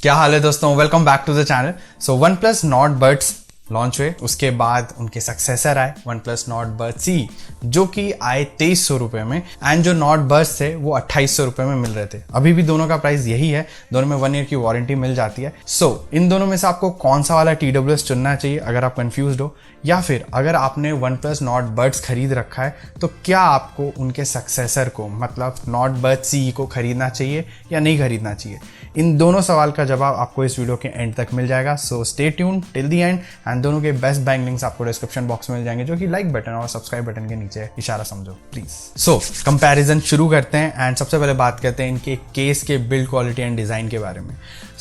क्या हाल है दोस्तों, welcome back to the channel. So OnePlus Nord Buds launch हुए, उसके बाद उनके सक्सेसर आए OnePlus Nord Buds C, जो कि आए 2300 रुपये में, एंड जो नॉट बड्स थे वो 2800 रुपये में मिल रहे थे। अभी भी दोनों का प्राइस यही है, दोनों में 1 ईयर की वारंटी मिल जाती है। इन दोनों में से आपको कौन सा वाला TWS चुनना चाहिए अगर आप कंफ्यूज्ड हो, या फिर अगर आपने वन प्लस नॉट बड्स खरीद रखा है तो क्या आपको उनके सक्सेसर को मतलब नॉट बड्स सी को खरीदना चाहिए या नहीं खरीदना चाहिए। इन दोनों सवाल का जवाब आपको इस वीडियो के एंड तक मिल जाएगा। So stay tune till the end, and दोनों के बेस्ट बाइंग लिंक्स आपको डिस्क्रिप्शन बॉक्स में मिल जाएंगे, जो कि लाइक बटन और सब्सक्राइब बटन के नीचे इशारा समझो प्लीज। कंपैरिजन शुरू करते हैं एंड सबसे पहले बात करते हैं इनके केस के बिल्ड क्वालिटी एंड डिजाइन के बारे में।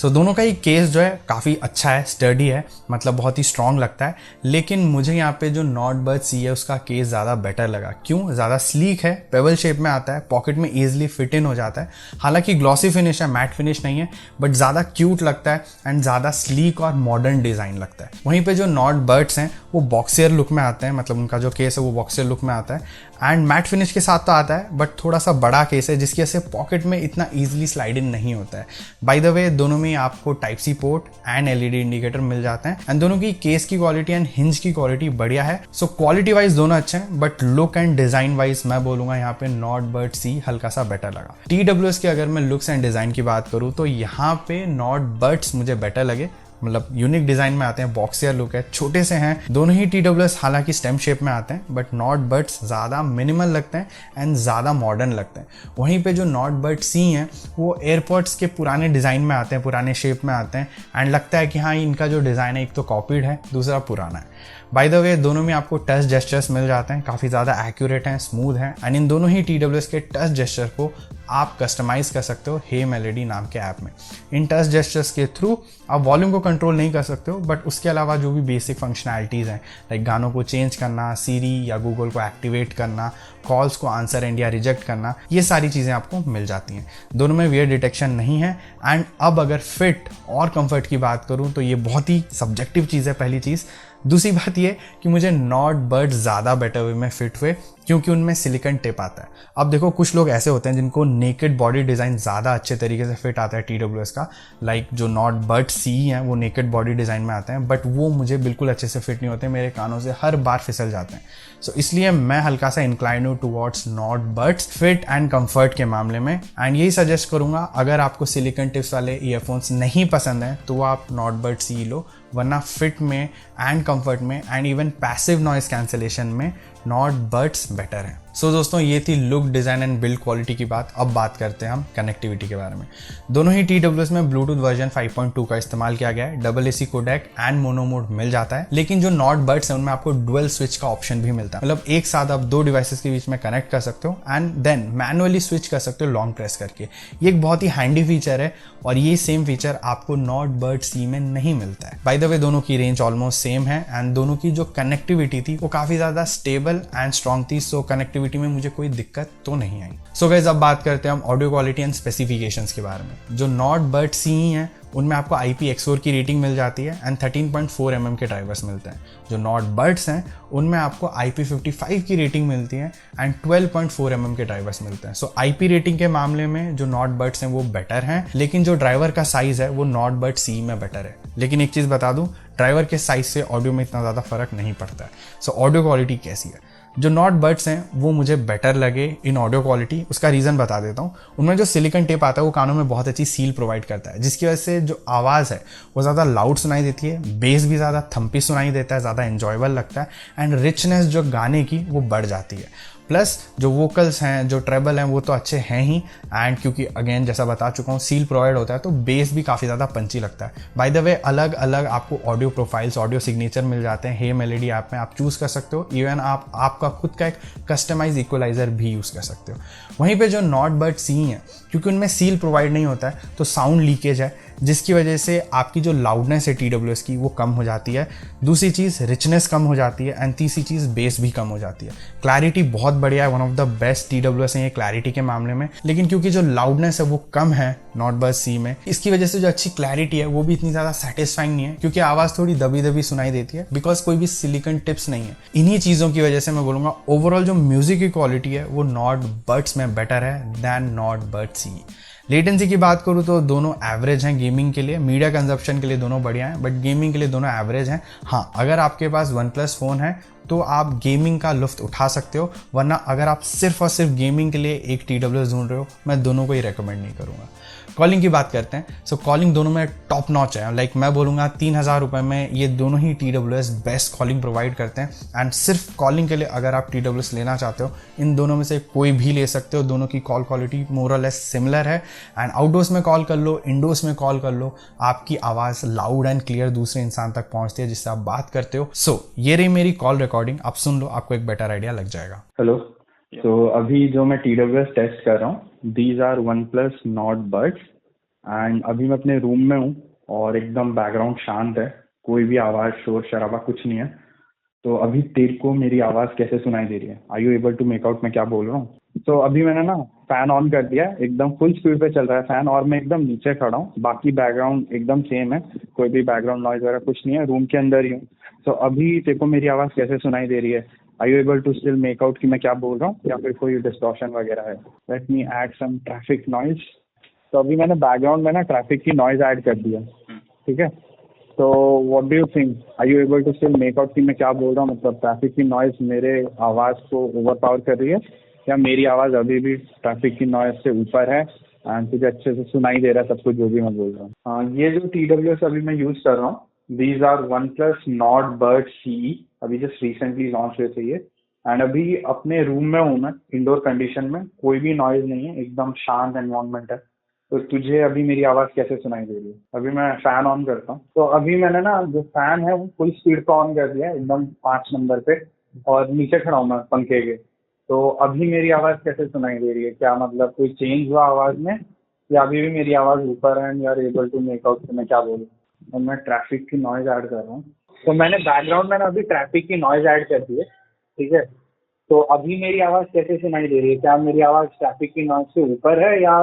दोनों का ही केस जो है काफ़ी अच्छा है, स्टडी है, मतलब बहुत ही स्ट्रॉन्ग लगता है। लेकिन मुझे यहाँ पे जो नॉट बड्स सी है उसका केस ज़्यादा बेटर लगा। क्यों? ज़्यादा स्लीक है, पेबल शेप में आता है, पॉकेट में ईजिली फिट इन हो जाता है। हालांकि ग्लॉसी फिनिश है, मैट फिनिश नहीं है, बट ज़्यादा क्यूट लगता है एंड ज़्यादा स्लीक और मॉडर्न डिज़ाइन लगता है। वहीं पे जो नॉट बड्स हैं वो बॉक्सियर लुक में आते हैं, मतलब उनका जो केस है वो बॉक्सियर लुक में आता है एंड मैट फिनिश के साथ तो आता है, बट थोड़ा सा बड़ा केस है जिसकी वजह से पॉकेट में इतना ईजिली स्लाइड इन नहीं होता है। बाय द वे दोनों में आपको type C port and LED indicator मिल जाते हैं एंड दोनों की केस की क्वालिटी एंड हिंज की क्वालिटी बढ़िया है। क्वालिटी वाइज दोनों अच्छे हैं, but look and design wise मैं बोलूंगा यहाँ पे नॉट बड्स सी हल्का सा बेटर लगा। TWS की अगर मैं लुक्स एंड डिजाइन की बात करूँ तो यहाँ पे नॉट बड्स मुझे बेटर लगे, मतलब यूनिक डिजाइन में आते हैं, बॉक्सियर लुक है, छोटे से हैं। दोनों ही TWS हालांकि स्टेम शेप में आते हैं, बट नॉट बड्स ज़्यादा मिनिमल लगते हैं एंड ज़्यादा मॉडर्न लगते हैं। वहीं पे जो नॉट बड्स सी हैं वो एयरपॉड्स के पुराने डिज़ाइन में आते हैं, पुराने शेप में आते हैं एंड लगता है कि हाँ इनका जो डिज़ाइन है एक तो कॉपीड है, दूसरा पुराना है। बाय द वे दोनों में आपको टच जेस्चर्स मिल जाते हैं, काफ़ी ज़्यादा एक्यूरेट हैं, स्मूथ हैं एंड इन दोनों ही TWS के टच जेस्चर को आप कस्टमाइज़ कर सकते हो हे मेलोडी नाम के ऐप में। इन टच जेस्चर्स के थ्रू आप वॉल्यूम को कंट्रोल नहीं कर सकते हो, बट उसके अलावा जो भी बेसिक फंक्शनैलिटीज़ हैं लाइक गानों को चेंज करना, सीरी या गूगल को एक्टिवेट करना, कॉल्स को आंसर एंड या रिजेक्ट करना, ये सारी चीज़ें आपको मिल जाती हैं। दोनों में वियर डिटेक्शन नहीं है एंड अब अगर फिट और कंफर्ट की बात करूँ तो ये बहुत ही सब्जेक्टिव चीज़ है, पहली चीज़। दूसरी बात ये कि मुझे नॉट बड्स ज़्यादा बेटर वे में फिट हुए क्योंकि उनमें सिलिकॉन टिप आता है। अब देखो कुछ लोग ऐसे होते हैं जिनको नेकेड बॉडी डिज़ाइन ज़्यादा अच्छे तरीके से फिट आता है TWS का, लाइक जो नॉट बड्स सी हैं वो नेकेड बॉडी डिज़ाइन में आते हैं, बट वो मुझे बिल्कुल अच्छे से फिट नहीं होते, मेरे कानों से हर बार फिसल जाते हैं। इसलिए मैं हल्का सा इंक्लाइन हूँ towards not buds fit and comfort के मामले में। एंड यही सजेस्ट करूँगा, अगर आपको सिलिकॉन टिप्स वाले ईयरफोन्स नहीं पसंद हैं तो आप नॉट बड्स सी लो, वरना फिट में एंड कंफर्ट में and even passive noise cancellation में नॉट बड्स बेटर है। दोस्तों ये थी look, design and build quality की बात। अब बात करते हैं हम कनेक्टिविटी के बारे में। दोनों ही TWS में ब्लूटूथ वर्जन 5.2 का इस्तेमाल किया गया है, double AC codec and mono mode मिल जाता है। लेकिन जो नॉट बड्स है उनमें आपको डुअल स्विच का ऑप्शन भी मिलता है, मतलब एक साथ आप दो डिवाइसेस के बीच में कनेक्ट कर सकते हो एंड देन मैनुअली स्विच कर सकते हो लॉन्ग प्रेस करके। ये एक बहुत ही हैंडी फीचर है और ये सेम फीचर आपको नॉट बड्स सी में नहीं मिलता है। बाय द वे दोनों की रेंज ऑलमोस्ट सेम है एंड दोनों की जो कनेक्टिविटी थी वो काफ़ी ज़्यादा स्टेबल एंड स्ट्रॉन्ग थी। कनेक्टिविटी में मुझे कोई दिक्कत तो नहीं आई। गाइस अब बात करते हैं हम ऑडियो क्वालिटी एंड स्पेसिफिकेशंस के बारे में। जो नॉट बड्स सी हैं उनमें आपको IPX4 की रेटिंग मिल जाती है एंड 13.4 mm के ड्राइवर्स मिलते हैं। जो नॉट बड्स हैं उनमें आपको IP55 की रेटिंग मिलती है एंड 12.4 mm के ड्राइवर्स मिलते हैं। IP रेटिंग के मामले में जो नॉट बड्स हैं वो बेटर हैं, लेकिन जो ड्राइवर का साइज है वो नॉट बड्स सी में बेटर है। लेकिन एक चीज़ बता दूं, ड्राइवर के साइज से ऑडियो में इतना ज़्यादा फर्क नहीं पड़ता है। ऑडियो क्वालिटी कैसी है? जो नॉट बड्स हैं वो मुझे बेटर लगे इन ऑडियो क्वालिटी। उसका रीज़न बता देता हूँ। उनमें जो सिलिकॉन टेप आता है वो कानों में बहुत अच्छी सील प्रोवाइड करता है, जिसकी वजह से जो आवाज़ है वो ज़्यादा लाउड सुनाई देती है, बेस भी ज़्यादा थम्पी सुनाई देता है, ज़्यादा एन्जॉयबल लगता है एंड रिचनेस जो गाने की वो बढ़ जाती है। प्लस जो वोकल्स हैं, जो ट्रेबल हैं वो तो अच्छे हैं ही एंड क्योंकि अगेन जैसा बता चुका हूँ सील प्रोवाइड होता है तो बेस भी काफ़ी ज़्यादा पंची लगता है। बाय द वे अलग अलग आपको ऑडियो प्रोफाइल्स, ऑडियो सिग्नेचर मिल जाते हैं हे मेलोडी ऐप में, आप चूज़ कर सकते हो। इवन आप आपका खुद का एक कस्टमाइज इक्वलाइजर भी यूज़ कर सकते हो। वहीं पे जो नॉट बड्स सी हैं क्योंकि उनमें सील प्रोवाइड नहीं होता है तो साउंड लीकेज है, जिसकी वजह से आपकी जो लाउडनेस है TWS की वो कम हो जाती है। दूसरी चीज़ रिचनेस कम हो जाती है एंड तीसरी चीज़ बेस भी कम हो जाती है। क्लैरिटी बहुत बढ़िया है, one of the best TWS है ये क्लैरिटी के मामले में। लेकिन क्योंकि जो लाउडनेस है वो कम है नॉट बड्स सी में, इसकी वजह से जो अच्छी क्लैरिटी है वो भी इतनी ज़्यादा सेटिस्फाइंग नहीं है, क्योंकि आवाज़ थोड़ी दबी दबी सुनाई देती है बिकॉज कोई भी सिलिकॉन टिप्स नहीं है। इन्हीं चीज़ों की वजह से मैं बोलूँगा ओवरऑल जो म्यूजिक की क्वालिटी है वो नॉट बड्स में बेटर है than Nord Buds C. Latency की बात करूँ तो दोनों एवरेज हैं गेमिंग के लिए, मीडिया कंजप्शन के लिए दोनों बढ़िया हैं, बट गेमिंग के लिए दोनों एवरेज हैं। हाँ, अगर आपके पास वन प्लस फ़ोन है तो आप गेमिंग का लुफ्त उठा सकते हो, वरना अगर आप सिर्फ और सिर्फ गेमिंग के लिए एक TWS ढूंढ रहे हो, मैं दोनों को ही रेकमेंड नहीं करूँगा। कॉलिंग की बात करते हैं। सो कॉलिंग दोनों में टॉप नॉच है। लाइक मैं बोलूँगा 3000 रुपये में ये दोनों ही TWS बेस्ट कॉलिंग प्रोवाइड करते हैं। एंड सिर्फ कॉलिंग के लिए अगर आप TWS लेना चाहते हो, इन दोनों में से कोई भी ले सकते हो। दोनों की कॉल क्वालिटी मोर और लेस सिमिलर है। एंड आउटडोर्स में कॉल कर लो, इंडोर्स में कॉल कर लो, आपकी आवाज़ लाउड एंड क्लियर दूसरे इंसान तक पहुँचती है जिससे आप बात करते हो। सो ये रही मेरी कॉल रिकॉर्डिंग, आप सुन लो, आपको एक बेटर आइडिया लग जाएगा। हेलो, तो अभी जो मैं TWS टेस्ट कर रहा हूँ, these are OnePlus Nord Buds and अभी मैं अपने रूम में हूँ और एकदम बैकग्राउंड शांत है, कोई भी आवाज़ शोर शराबा कुछ नहीं है। तो अभी तेरे को मेरी आवाज़ कैसे सुनाई दे रही है? Are you able to make out मैं क्या बोल रहा हूँ? तो अभी मैंने ना फैन ऑन कर दिया, एकदम फुल स्पीड पे चल रहा है फैन, और मैं एकदम नीचे खड़ा हूँ। बाकी बैकग्राउंड एकदम सेम है, कोई भी बैकग्राउंड नॉइज वगैरह कुछ नहीं है, रूम के अंदर ही हूँ। तो अभी तेरे को मेरी आवाज़ कैसे सुनाई दे रही है? Are you able to still make out कि मैं क्या बोल रहा हूँ, या फिर कोई डिस्टॉर्शन वगैरह है? Let me add some traffic noise. तो अभी मैंने बैकग्राउंड में ना ट्रैफिक की नॉइज ऐड कर दिया, ठीक है? तो what do you think, are you able to still make out कि मैं क्या बोल रहा हूँ? मतलब ट्रैफिक की नॉइज मेरे आवाज़ को ओवरपावर कर रही है, या मेरी आवाज़ अभी भी ट्रैफिक की नॉइज से ऊपर है एंड तुझे अच्छे से सुनाई दे रहा है सब कुछ जो भी मैं बोल रहा हूँ? हाँ, ये जो TWS अभी मैं यूज़ कर रहा हूँ, these are OnePlus Nord Buds CE, अभी जस्ट रिसेंटली लॉन्च हुए थे ये। एंड अभी अपने रूम में हूँ मैं, इंडोर कंडीशन में, कोई भी नॉइज नहीं है, एकदम शांत एनवायरनमेंट है। तो तुझे अभी मेरी आवाज़ कैसे सुनाई दे रही है? अभी मैं फैन ऑन करता हूँ। तो अभी मैंने ना जो फैन है वो फुल स्पीड पे ऑन कर दिया है, एकदम 5 नंबर पे, और नीचे खड़ा हूँ मैं पंखे के। तो अभी मेरी आवाज़ कैसे सुनाई दे रही है? क्या मतलब कोई चेंज हुआ आवाज़ में, या अभी भी मेरी आवाज़ ऊपर है and you are able to make out मैं क्या बोलूँ? और मैं ट्रैफिक की नॉइज ऐड कर रहा हूँ। तो मैंने बैकग्राउंड में ना अभी ट्रैफिक की नॉइज ऐड कर दी है, ठीक है? तो अभी मेरी आवाज़ कैसे सुनाई दे रही है? क्या मेरी आवाज़ ट्रैफिक की नॉइज से ऊपर है, या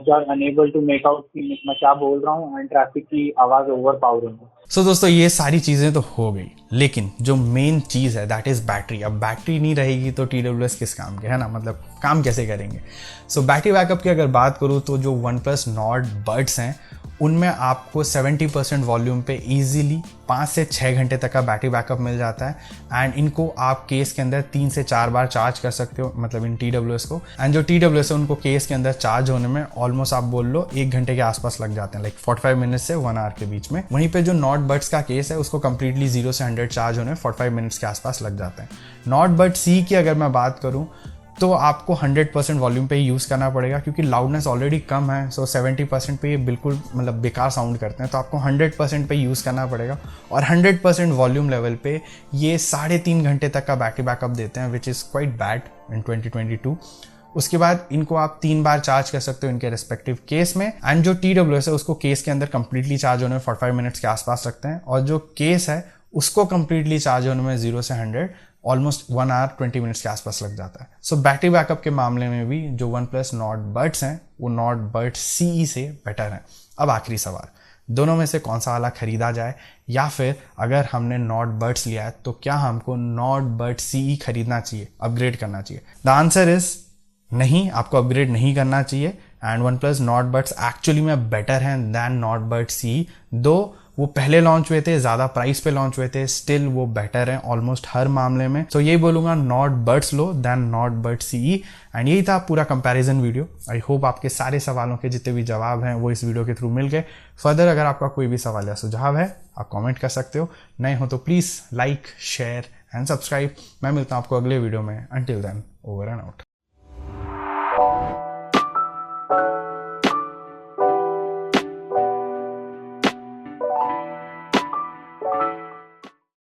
you are unable to make out कि मैं क्या बोल रहा हूँ एंड ट्रैफिक की आवाज़ ओवर पावरिंग है? सो दोस्तों, ये सारी चीज़ें तो हो गई, लेकिन जो मेन चीज़ है दैट इज़ बैटरी। अब बैटरी नहीं रहेगी तो TWS किस काम के, है ना? मतलब काम कैसे करेंगे? सो बैटरी बैकअप की अगर बात करूँ तो जो OnePlus Nord Buds हैं उनमें आपको 70% वॉल्यूम पे इजीली 5 से 6 घंटे तक का बैटरी बैकअप मिल जाता है। एंड इनको आप केस के अंदर 3 से 4 बार चार्ज कर सकते हो, मतलब इन TWS को। एंड जो TWS है उनको केस के अंदर चार्ज होने में ऑलमोस्ट आप बोल लो 1 घंटे के आसपास लग जाते हैं, लाइक 45 मिनट से 1 आवर के बीच में। वहीं पे जो Nord Buds का केस है उसको कंप्लीटली 0 से 100 चार्ज होने में 45 मिनट्स के आसपास लग जाते हैं। Nord Buds C की अगर मैं बात करूँ तो आपको 100% वॉल्यूम पे ही यूज़ करना पड़ेगा, क्योंकि लाउडनेस ऑलरेडी कम है। सो 70% पे ये बिल्कुल मतलब बेकार साउंड करते हैं, तो आपको 100% पे यूज़ करना पड़ेगा। और 100% वॉल्यूम लेवल पे ये 3.5 घंटे तक का बैटरी बैकअप देते हैं, which is quite bad in 2022। उसके बाद इनको आप 3 बार चार्ज कर सकते हो इनके रेस्पेक्टिव केस में। एंड जो TWS है उसको केस के अंदर कंप्लीटली चार्ज होने में 45 मिनट्स के आसपास रखते हैं, और जो केस है उसको कंप्लीटली चार्ज होने में 0 से 100 ऑलमोस्ट 1 आवर 20 मिनट्स के आसपास लग जाता है। सो बैटरी बैकअप के मामले में भी जो OnePlus Nord Buds हैं वो Nord Buds CE से बेटर हैं। अब आखिरी सवाल, दोनों में से कौन सा वाला खरीदा जाए, या फिर अगर हमने Nord Buds लिया है तो क्या हमको Nord Buds CE खरीदना चाहिए, अपग्रेड करना चाहिए? द आंसर इज नहीं, आपको अपग्रेड नहीं करना चाहिए। And OnePlus Nord Buds actually में बेटर हैं दैन Nord Buds CE। दो वो पहले लॉन्च हुए थे, ज़्यादा प्राइस पे लॉन्च हुए थे, स्टिल वो बेटर हैं ऑलमोस्ट हर मामले में। तो यही बोलूँगा, Nord Buds low than Nord Buds CE। And यही था पूरा कंपैरिजन वीडियो। आई होप आपके सारे सवालों के जितने भी जवाब हैं वो इस वीडियो के थ्रू मिल गए। फर्दर अगर आपका कोई भी सवाल या सुझाव है आप कमेंट कर सकते हो। नए हो तो please like, share and subscribe. मैं मिलता हूँ आपको अगले वीडियो में। Until then, over and out.